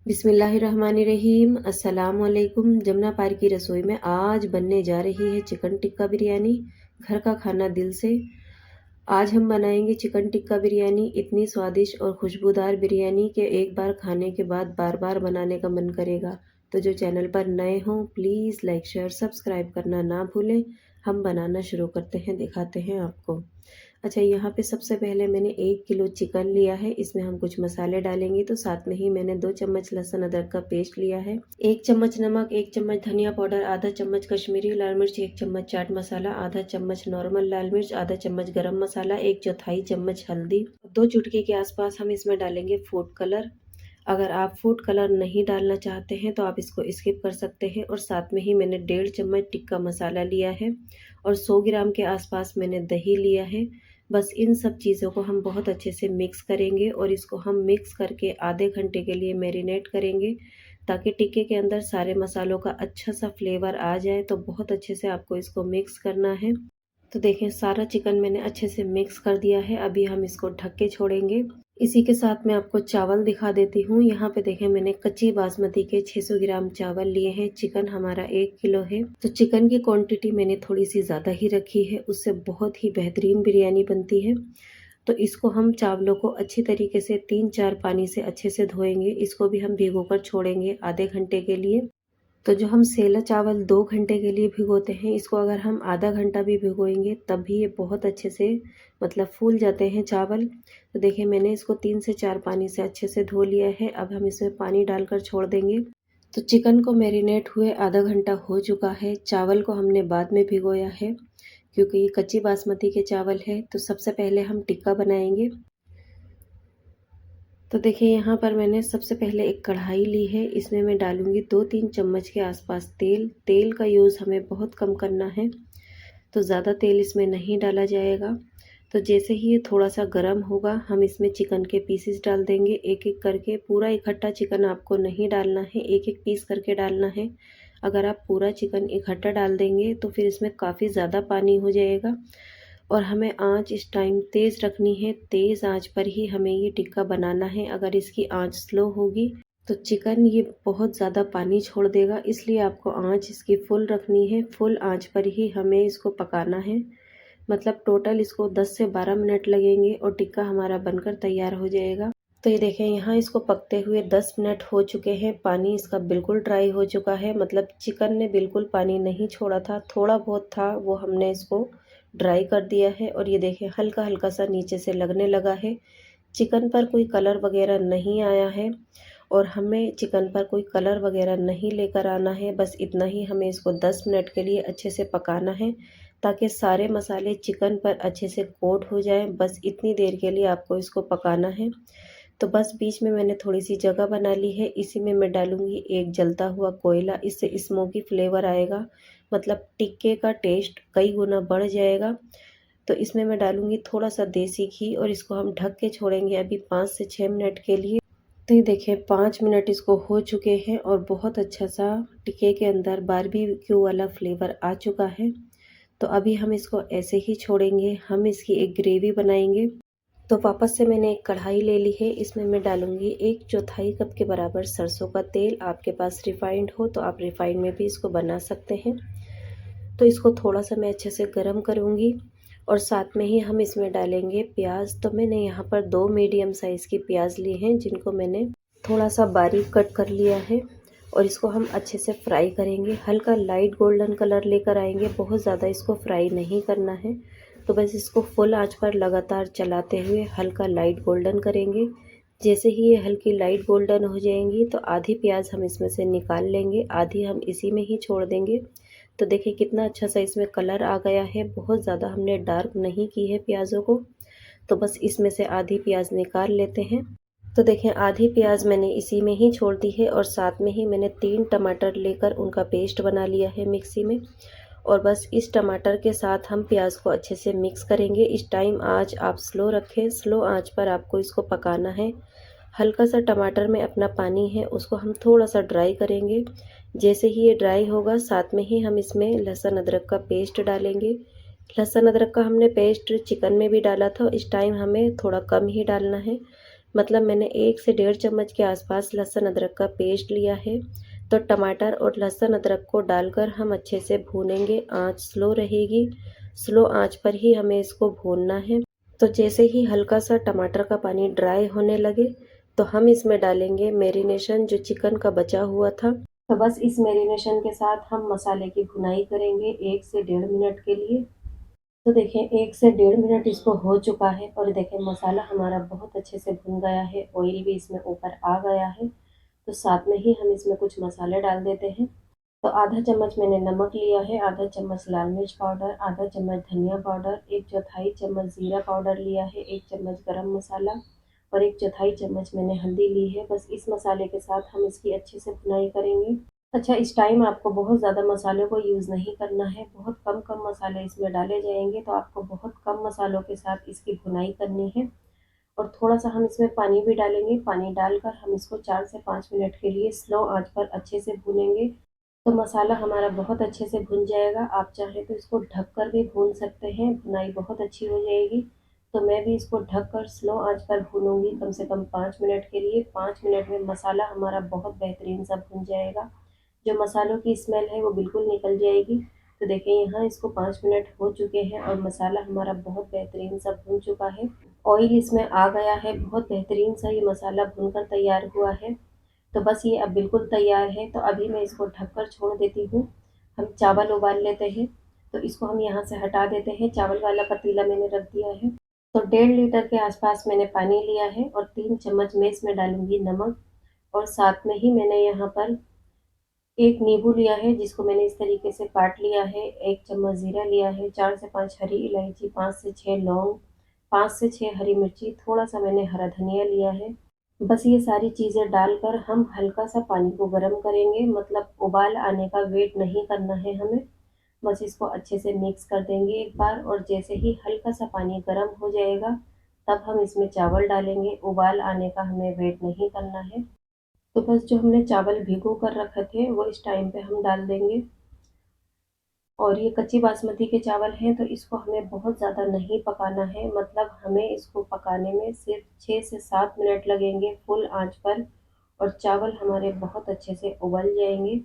बिस्मिल्लाहिर्रहमानिर्रहीम। अस्सलाम वालेकुम। जमुना पार की रसोई में आज बनने जा रही है चिकन टिक्का बिरयानी। घर का खाना दिल से। आज हम बनाएंगे चिकन टिक्का बिरयानी। इतनी स्वादिष्ट और खुशबूदार बिरयानी कि एक बार खाने के बाद बार बार बनाने का मन करेगा। तो जो चैनल पर नए हों प्लीज़ लाइक शेयर सब्सक्राइब करना ना भूलें। हम बनाना शुरू करते हैं, दिखाते हैं आपको। अच्छा, यहाँ पे सबसे पहले मैंने 1 किलो चिकन लिया है। इसमें हम कुछ मसाले डालेंगे, तो साथ में ही मैंने 2 चम्मच लहसुन अदरक का पेस्ट लिया है, 1 चम्मच नमक, 1 चम्मच धनिया पाउडर, आधा चम्मच कश्मीरी लाल मिर्च, 1 चम्मच चाट मसाला, आधा चम्मच नॉर्मल लाल मिर्च, आधा चम्मच गरम मसाला, 1/4 चम्मच हल्दी, 2 चुटकी के आसपास हम इसमें डालेंगे फूड कलर। अगर आप फूड कलर नहीं डालना चाहते हैं तो आप इसको स्किप कर सकते हैं। और साथ में ही मैंने 1.5 चम्मच टिक्का मसाला लिया है और 100 ग्राम के आसपास मैंने दही लिया है। बस इन सब चीज़ों को हम बहुत अच्छे से मिक्स करेंगे और इसको हम मिक्स करके आधे घंटे के लिए मैरिनेट करेंगे, ताकि टिक्के के अंदर सारे मसालों का अच्छा सा फ्लेवर आ जाए। तो बहुत अच्छे से आपको इसको मिक्स करना है। तो देखें, सारा चिकन मैंने अच्छे से मिक्स कर दिया है। अभी हम इसको ढक के छोड़ेंगे। इसी के साथ मैं आपको चावल दिखा देती हूँ। यहाँ पे देखें, मैंने कच्ची बासमती के 600 ग्राम चावल लिए हैं। चिकन हमारा 1 किलो है, तो चिकन की क्वांटिटी मैंने थोड़ी सी ज़्यादा ही रखी है। उससे बहुत ही बेहतरीन बिरयानी बनती है। तो इसको हम चावलों को अच्छी तरीके से 3-4 पानी से अच्छे से धोएंगे। इसको भी हम भिगो कर छोड़ेंगे आधे घंटे के लिए। तो जो हम सेला चावल 2 घंटे के लिए भिगोते हैं, इसको अगर हम आधा घंटा भी भिगोएंगे तब भी ये बहुत अच्छे से मतलब फूल जाते हैं चावल। तो देखिए, मैंने इसको 3 से 4 पानी से अच्छे से धो लिया है। अब हम इसमें पानी डालकर छोड़ देंगे। तो चिकन को मैरिनेट हुए आधा घंटा हो चुका है। चावल को हमने बाद में भिगोया है क्योंकि ये कच्ची बासमती के चावल है। तो सबसे पहले हम टिक्का बनाएंगे। तो देखिए, यहाँ पर मैंने सबसे पहले एक कढ़ाई ली है। इसमें मैं डालूंगी 2-3 चम्मच के आसपास तेल। तेल का यूज़ हमें बहुत कम करना है, तो ज़्यादा तेल इसमें नहीं डाला जाएगा। तो जैसे ही ये थोड़ा सा गर्म होगा, हम इसमें चिकन के पीसेस डाल देंगे एक एक करके। पूरा इकट्ठा चिकन आपको नहीं डालना है, एक एक पीस करके डालना है। अगर आप पूरा चिकन इकट्ठा डाल देंगे तो फिर इसमें काफ़ी ज़्यादा पानी हो जाएगा। और हमें आंच इस टाइम तेज़ रखनी है। तेज़ आंच पर ही हमें ये टिक्का बनाना है। अगर इसकी आंच स्लो होगी तो चिकन ये बहुत ज़्यादा पानी छोड़ देगा। इसलिए आपको आंच इसकी फुल रखनी है। फुल आंच पर ही हमें इसको पकाना है। मतलब टोटल इसको 10 से 12 मिनट लगेंगे और टिक्का हमारा बनकर तैयार हो जाएगा। तो ये देखें, यहाँ इसको पकते हुए 10 मिनट हो चुके हैं। पानी इसका बिल्कुल ड्राई हो चुका है। मतलब चिकन ने बिल्कुल पानी नहीं छोड़ा था, थोड़ा बहुत था, वो हमने इसको ड्राई कर दिया है। और ये देखें, हल्का हल्का सा नीचे से लगने लगा है। चिकन पर कोई कलर वगैरह नहीं आया है और हमें चिकन पर कोई कलर वगैरह नहीं लेकर आना है। बस इतना ही हमें इसको 10 मिनट के लिए अच्छे से पकाना है, ताकि सारे मसाले चिकन पर अच्छे से कोट हो जाएं। बस इतनी देर के लिए आपको इसको पकाना है। तो बस बीच में मैंने थोड़ी सी जगह बना ली है। इसी में मैं डालूंगी एक जलता हुआ कोयला। इससे स्मोकी फ्लेवर आएगा, मतलब टिक्के का टेस्ट कई गुना बढ़ जाएगा। तो इसमें मैं डालूंगी थोड़ा सा देसी घी और इसको हम ढक के छोड़ेंगे अभी 5 से 6 मिनट के लिए। तो ये देखिए, 5 मिनट इसको हो चुके हैं और बहुत अच्छा सा टिक्के के अंदर बारबेक्यू वाला फ्लेवर आ चुका है। तो अभी हम इसको ऐसे ही छोड़ेंगे। हम इसकी एक ग्रेवी बनाएंगे। तो वापस से मैंने एक कढ़ाई ले ली है। इसमें मैं डालूंगी 1/4 कप के बराबर सरसों का तेल। आपके पास रिफाइंड हो तो आप रिफाइंड में भी इसको बना सकते हैं। तो इसको थोड़ा सा मैं अच्छे से गर्म करूंगी और साथ में ही हम इसमें डालेंगे प्याज। तो मैंने यहाँ पर 2 मीडियम साइज़ की प्याज ली हैं, जिनको मैंने थोड़ा सा बारीक कट कर लिया है। और इसको हम अच्छे से फ्राई करेंगे। हल्का लाइट गोल्डन कलर लेकर आएंगे, बहुत ज़्यादा इसको फ्राई नहीं करना है। तो बस इसको फुल आंच पर लगातार चलाते हुए हल्का लाइट गोल्डन करेंगे। जैसे ही ये हल्की लाइट गोल्डन हो जाएंगी तो आधी प्याज हम इसमें से निकाल लेंगे, आधी हम इसी में ही छोड़ देंगे। तो देखिए, कितना अच्छा सा इसमें कलर आ गया है। बहुत ज़्यादा हमने डार्क नहीं की है प्याज़ों को। तो बस इसमें से आधी प्याज निकाल लेते हैं। तो देखें, आधी प्याज मैंने इसी में ही छोड़ दी है और साथ में ही मैंने 3 टमाटर लेकर उनका पेस्ट बना लिया है मिक्सी में। और बस इस टमाटर के साथ हम प्याज को अच्छे से मिक्स करेंगे। इस टाइम आंच आप स्लो रखें, स्लो आंच पर आपको इसको पकाना है। हल्का सा टमाटर में अपना पानी है, उसको हम थोड़ा सा ड्राई करेंगे। जैसे ही ये ड्राई होगा, साथ में ही हम इसमें लहसुन अदरक का पेस्ट डालेंगे। लहसुन अदरक का हमने पेस्ट चिकन में भी डाला था, इस टाइम हमें थोड़ा कम ही डालना है। मतलब मैंने 1 से 1.5 चम्मच के आसपास लहसुन अदरक का पेस्ट लिया है। तो टमाटर और लहसुन अदरक को डालकर हम अच्छे से भूनेंगे, आँच स्लो रहेगी। स्लो आँच पर ही हमें इसको भूनना है। तो जैसे ही हल्का सा टमाटर का पानी ड्राई होने लगे तो हम इसमें डालेंगे मैरिनेशन जो चिकन का बचा हुआ था। तो बस इस मैरिनेशन के साथ हम मसाले की भुनाई करेंगे 1 से 1.5 मिनट के लिए। तो देखें 1 से 1.5 मिनट इसको हो चुका है और देखें मसाला हमारा बहुत अच्छे से भुन गया है, ऑयल भी इसमें ऊपर आ गया है। तो साथ में ही हम इसमें कुछ मसाले डाल देते हैं। तो आधा चम्मच मैंने नमक लिया है, आधा चम्मच लाल मिर्च पाउडर, आधा चम्मच धनिया पाउडर, 1/4 चम्मच ज़ीरा पाउडर लिया है, 1 चम्मच गरम मसाला और 1/4 चम्मच मैंने हल्दी ली है। बस इस मसाले के साथ हम इसकी अच्छे से भुनाई करेंगे। अच्छा, इस टाइम आपको बहुत ज़्यादा मसालों को यूज़ नहीं करना है, बहुत कम कम मसाले इसमें डाले जाएंगे। तो आपको बहुत कम मसालों के साथ इसकी भुनाई करनी है और थोड़ा सा हम इसमें पानी भी डालेंगे। पानी डालकर हम इसको 4 से 5 मिनट के लिए स्लो आंच पर अच्छे से भूनेंगे। तो मसाला हमारा बहुत अच्छे से भुन जाएगा। आप चाहें तो इसको ढककर भी भून सकते हैं, भुनाई बहुत अच्छी हो जाएगी। तो मैं भी इसको ढककर स्लो आंच पर भूनूंगी कम से कम 5 मिनट के लिए। 5 मिनट में मसाला हमारा बहुत बेहतरीन सा भुन जाएगा, जो मसालों की स्मेल है वो बिल्कुल निकल जाएगी। तो देखें यहाँ इसको 5 मिनट हो चुके हैं और मसाला हमारा बहुत बेहतरीन सा भुन चुका है। ऑयल इसमें आ गया है, बहुत बेहतरीन सा ये मसाला भुनकर तैयार हुआ है। तो बस ये अब बिल्कुल तैयार है। तो अभी मैं इसको ढककर छोड़ देती हूँ। हम चावल उबाल लेते हैं। तो इसको हम यहाँ से हटा देते हैं। चावल वाला पतीला मैंने रख दिया है। तो 1.5 लीटर के आसपास मैंने पानी लिया है और 3 चम्मच मैं इसमें डालूंगी नमक और साथ में ही मैंने यहाँ पर एक नींबू लिया है जिसको मैंने इस तरीके से काट लिया है। 1 चम्मच जीरा लिया है, 4 से 5 हरी इलायची, 5 से 6 लौंग, 5 से 6 हरी मिर्ची, थोड़ा सा मैंने हरा धनिया लिया है। बस ये सारी चीज़ें डालकर हम हल्का सा पानी को गर्म करेंगे, मतलब उबाल आने का वेट नहीं करना है हमें। बस इसको अच्छे से मिक्स कर देंगे एक बार और जैसे ही हल्का सा पानी गर्म हो जाएगा तब हम इसमें चावल डालेंगे। उबाल आने का हमें वेट नहीं करना है। तो बस जो हमने चावल भिगो कर रखे थे वो इस टाइम पे हम डाल देंगे। और ये कच्ची बासमती के चावल हैं तो इसको हमें बहुत ज़्यादा नहीं पकाना है, मतलब हमें इसको पकाने में सिर्फ 6 से 7 मिनट लगेंगे फुल आंच पर और चावल हमारे बहुत अच्छे से उबल जाएंगे।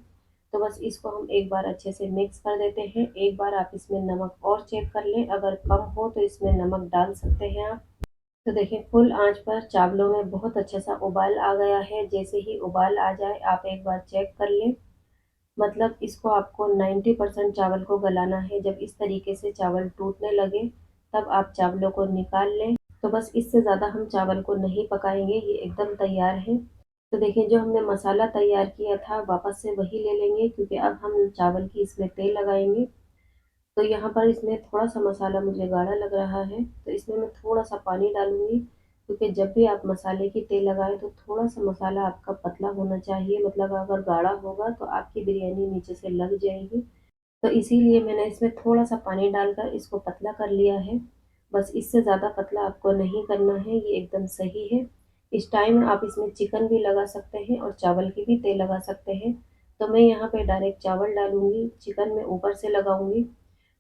तो बस इसको हम एक बार अच्छे से मिक्स कर देते हैं। एक बार आप इसमें नमक और चेक कर लें, अगर कम हो तो इसमें नमक डाल सकते हैं आप। तो देखिए फुल आंच पर चावलों में बहुत अच्छा सा उबाल आ गया है। जैसे ही उबाल आ जाए आप एक बार चेक कर लें, मतलब इसको आपको 90% चावल को गलाना है। जब इस तरीके से चावल टूटने लगे तब आप चावलों को निकाल लें। तो बस इससे ज़्यादा हम चावल को नहीं पकाएंगे, ये एकदम तैयार है। तो देखिए जो हमने मसाला तैयार किया था वापस से वही ले लेंगे, क्योंकि अब हम चावल की इसमें तेल लगाएंगे। तो यहाँ पर इसमें थोड़ा सा मसाला मुझे गाढ़ा लग रहा है तो इसमें मैं थोड़ा सा पानी डालूंगी, क्योंकि जब भी आप मसाले की तेल लगाएं तो थोड़ा सा मसाला आपका पतला होना चाहिए, मतलब अगर गाढ़ा होगा तो आपकी बिरयानी नीचे से लग जाएगी। तो इसीलिए मैंने इसमें थोड़ा सा पानी डालकर इसको पतला कर लिया है। बस इससे ज़्यादा पतला आपको नहीं करना है, ये एकदम सही है। इस टाइम आप इसमें चिकन भी लगा सकते हैं और चावल की भी तेल लगा सकते हैं। तो मैं यहाँ पे डायरेक्ट चावल डालूंगी, चिकन मैं ऊपर से लगाऊंगी।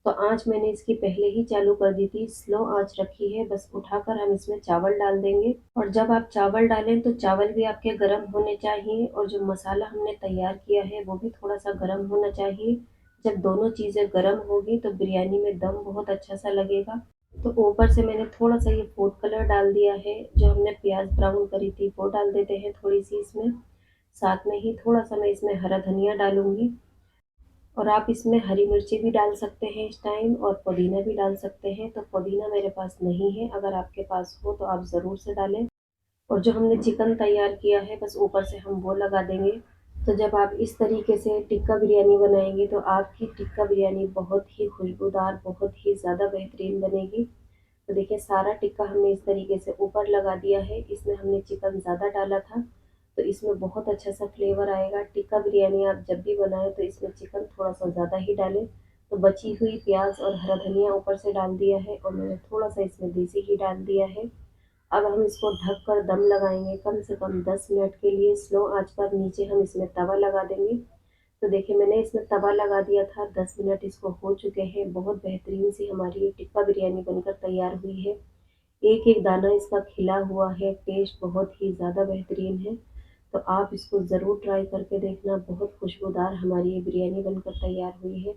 तो आँच मैंने इसकी पहले ही चालू कर दी थी, स्लो आँच रखी है। बस उठाकर हम इसमें चावल डाल देंगे और जब आप चावल डालें तो चावल भी आपके गर्म होने चाहिए और जो मसाला हमने तैयार किया है वो भी थोड़ा सा गर्म होना चाहिए। जब दोनों चीज़ें गर्म होगी तो बिरयानी में दम बहुत अच्छा सा लगेगा। तो ऊपर से मैंने थोड़ा सा ये फूड कलर डाल दिया है, जो हमने प्याज ब्राउन करी थी वो डाल देते हैं थोड़ी सी इसमें। साथ में ही थोड़ा सा मैं इसमें हरा धनिया डालूंगी और आप इसमें हरी मिर्ची भी डाल सकते हैं इस टाइम और पुदीना भी डाल सकते हैं। तो पुदीना मेरे पास नहीं है, अगर आपके पास हो तो आप ज़रूर से डालें। और जो हमने चिकन तैयार किया है बस ऊपर से हम वो लगा देंगे। तो जब आप इस तरीके से टिक्का बिरयानी बनाएंगे तो आपकी टिक्का बिरयानी बहुत ही खुशबूदार, बहुत ही ज़्यादा बेहतरीन बनेगी। तो देखिए सारा टिक्का हमने इस तरीके से ऊपर लगा दिया है। इसमें हमने चिकन ज़्यादा डाला था तो इसमें बहुत अच्छा सा फ्लेवर आएगा। टिक्का बिरयानी आप जब भी बनाएं तो इसमें चिकन थोड़ा सा ज़्यादा ही डालें। तो बची हुई प्याज और हरा धनिया ऊपर से डाल दिया है और मैंने थोड़ा सा इसमें देसी घी डाल दिया है। अब हम इसको ढक कर दम लगाएंगे कम से कम 10 मिनट के लिए। स्लो आंच पर नीचे हम इसमें तवा लगा देंगे। तो देखिए मैंने इसमें तवा लगा दिया था, 10 मिनट इसको हो चुके हैं। बहुत बेहतरीन सी हमारी ये टिक्का बिरयानी बनकर तैयार हुई है। एक एक दाना इसका खिला हुआ है, टेस्ट बहुत ही ज़्यादा बेहतरीन है। तो आप इसको ज़रूर ट्राई करके देखना। बहुत खुशबूदार हमारी ये बिरयानी बनकर तैयार हुई है।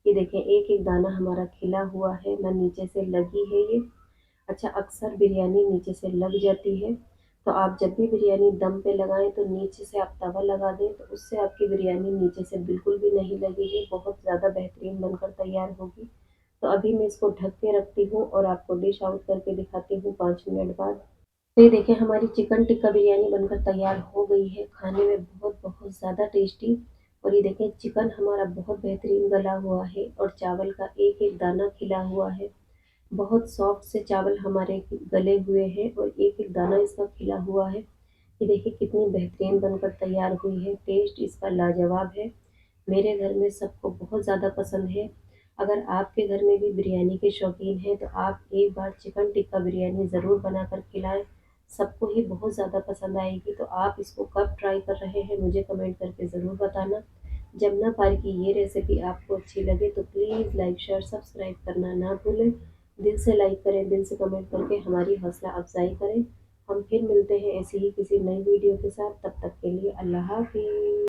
ये देखें, एक एक दाना हमारा खिला हुआ है, ना नीचे से लगी है ये। अच्छा, अक्सर बिरयानी नीचे से लग जाती है, तो आप जब भी बिरयानी दम पे लगाएं तो नीचे से आप तवा लगा दें, तो उससे आपकी बिरयानी नीचे से बिल्कुल भी नहीं लगेगी, बहुत ज़्यादा बेहतरीन बनकर तैयार होगी। तो अभी मैं इसको ढक के रखती हूँ और आपको डिश आउट करके दिखाती हूँ 5 मिनट बाद। तो ये देखिए, हमारी चिकन टिक्का बिरयानी बनकर तैयार हो गई है, खाने में बहुत बहुत ज़्यादा टेस्टी। और ये देखें, चिकन हमारा बहुत बेहतरीन गला हुआ है और चावल का एक एक दाना खिला हुआ है। बहुत सॉफ्ट से चावल हमारे गले हुए हैं और एक एक दाना इसका खिला हुआ है। ये देखिए कितनी बेहतरीन बनकर तैयार हुई है, टेस्ट इसका लाजवाब है। मेरे घर में सबको बहुत ज़्यादा पसंद है। अगर आपके घर में भी बिरयानी के शौकीन हैं तो आप एक बार चिकन टिक्का बिरयानी ज़रूर बनाकर खिलाएं, सबको ही बहुत ज़्यादा पसंद आएगी। तो आप इसको कब ट्राई कर रहे हैं मुझे कमेंट करके ज़रूर बताना। जमुना पार की ये रेसिपी आपको अच्छी लगे तो प्लीज़ लाइक शेयर सब्सक्राइब करना ना भूलें। दिल से लाइक करें, दिल से कमेंट करके हमारी हौसला अफजाई करें। हम फिर मिलते हैं ऐसी ही किसी नई वीडियो के साथ, तब तक के लिए अल्लाह हाफिज़।